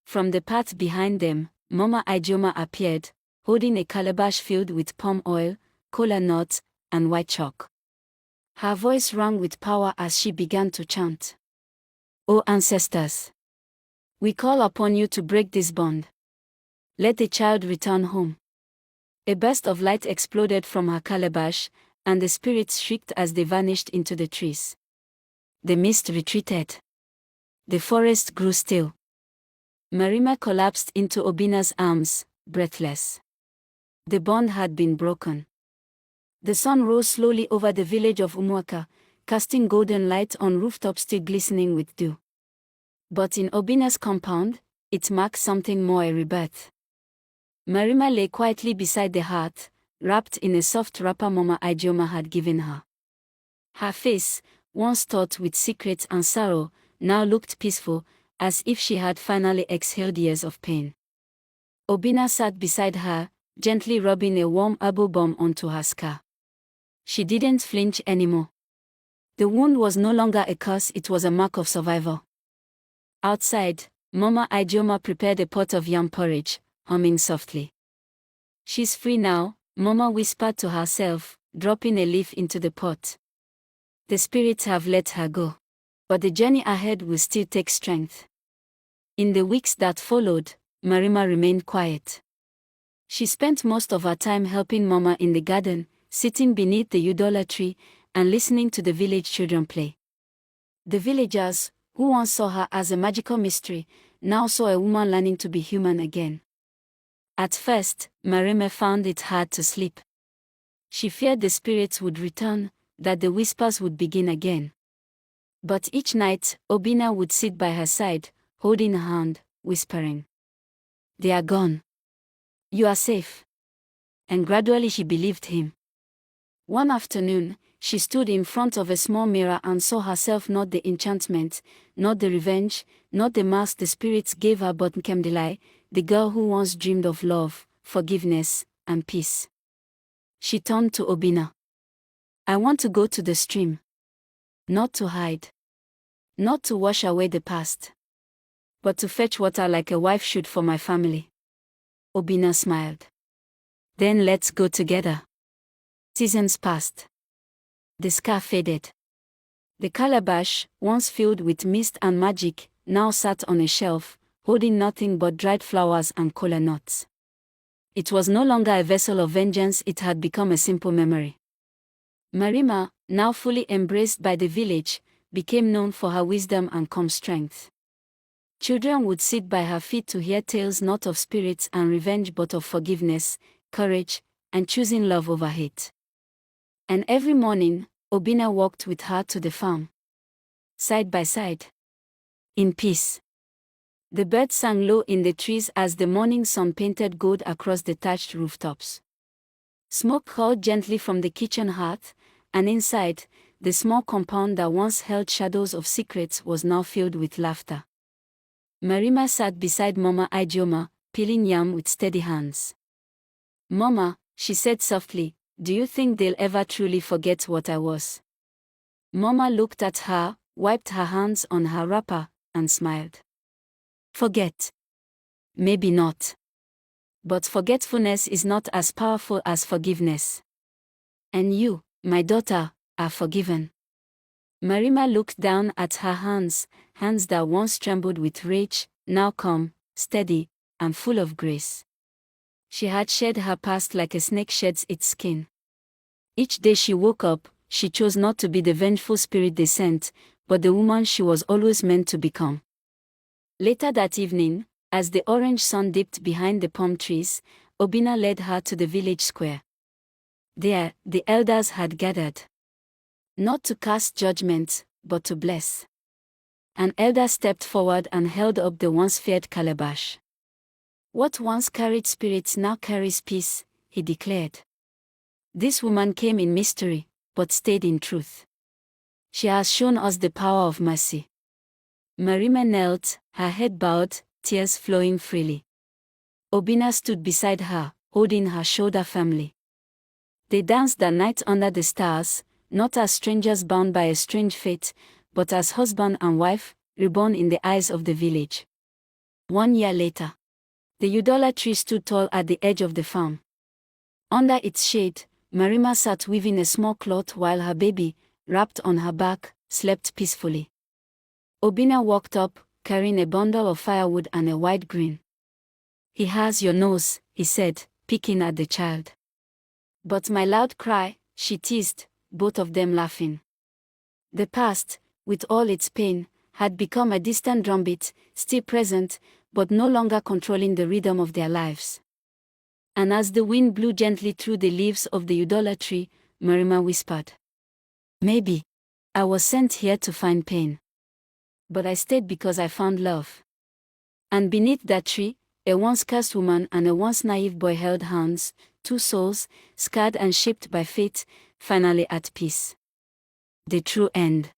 From the path behind them, Mama Ijeoma appeared, holding a calabash filled with palm oil, kola nuts, and white chalk. Her voice rang with power as she began to chant. "O ancestors! We call upon you to break this bond. Let the child return home." A burst of light exploded from her calabash, and the spirits shrieked as they vanished into the trees. The mist retreated. The forest grew still. Marima collapsed into Obina's arms, breathless. The bond had been broken. The sun rose slowly over the village of Umuaka, casting golden light on rooftops still glistening with dew. But in Obina's compound, it marked something more: a rebirth. Marima lay quietly beside the hearth, wrapped in a soft wrapper Mama Ijeoma had given her. Her face, once taut with secrets and sorrow, now looked peaceful, as if she had finally exhaled years of pain. Obina sat beside her, gently rubbing a warm herbal balm onto her scar. She didn't flinch anymore. The wound was no longer a curse, it was a mark of survival. Outside, Mama Ijeoma prepared a pot of yam porridge, humming softly. "She's free now," Mama whispered to herself, dropping a leaf into the pot. "The spirits have let her go. But the journey ahead will still take strength." In the weeks that followed, Marima remained quiet. She spent most of her time helping Mama in the garden, sitting beneath the Udola tree, and listening to the village children play. The villagers, who once saw her as a magical mystery, now saw a woman learning to be human again. At first, Marima found it hard to sleep. She feared the spirits would return, that the whispers would begin again. But each night, Obina would sit by her side, holding her hand, whispering, "They are gone. You are safe." And gradually she believed him. One afternoon, she stood in front of a small mirror and saw herself, not the enchantment, not the revenge, not the mask the spirits gave her, but Nkemdelai, the girl who once dreamed of love, forgiveness, and peace. She turned to Obina. "I want to go to the stream. Not to hide. Not to wash away the past. But to fetch water like a wife should for my family." Obina smiled. "Then let's go together." Seasons passed. The scar faded. The calabash, once filled with mist and magic, now sat on a shelf, holding nothing but dried flowers and kola nuts. It was no longer a vessel of vengeance, it had become a simple memory. Marima, now fully embraced by the village, became known for her wisdom and calm strength. Children would sit by her feet to hear tales not of spirits and revenge but of forgiveness, courage, and choosing love over hate. And every morning, Obina walked with her to the farm. Side by side. In peace. The birds sang low in the trees as the morning sun painted gold across the thatched rooftops. Smoke curled gently from the kitchen hearth, and inside, the small compound that once held shadows of secrets was now filled with laughter. Marima sat beside Mama Ijeoma, peeling yam with steady hands. "Mama," she said softly, "do you think they'll ever truly forget what I was?" Mama looked at her, wiped her hands on her wrapper, and smiled. "Forget? Maybe not. But forgetfulness is not as powerful as forgiveness. And you, my daughter, are forgiven." Marima looked down at her hands that once trembled with rage, now calm, steady, and full of grace. She had shed her past like a snake sheds its skin. Each day she woke up, she chose not to be the vengeful spirit they sent, but the woman she was always meant to become. Later that evening, as the orange sun dipped behind the palm trees, Obina led her to the village square. There, the elders had gathered. Not to cast judgment, but to bless. An elder stepped forward and held up the once feared calabash. "What once carried spirits now carries peace," he declared. "This woman came in mystery, but stayed in truth. She has shown us the power of mercy." Marima knelt, her head bowed, tears flowing freely. Obina stood beside her, holding her shoulder firmly. They danced that night under the stars, not as strangers bound by a strange fate, but as husband and wife, reborn in the eyes of the village. 1 year later, the Udala tree stood tall at the edge of the farm. Under its shade, Marima sat weaving a small cloth while her baby, wrapped on her back, slept peacefully. Obinna walked up, carrying a bundle of firewood and a wide grin. "He has your nose," he said, picking at the child. "But my loud cry," she teased, both of them laughing. The past, with all its pain, had become a distant drumbeat, still present, but no longer controlling the rhythm of their lives. And as the wind blew gently through the leaves of the Udala tree, Marima whispered, "Maybe I was sent here to find pain. But I stayed because I found love." And beneath that tree, a once cursed woman and a once naive boy held hands, two souls, scarred and shaped by fate, finally at peace. The true end.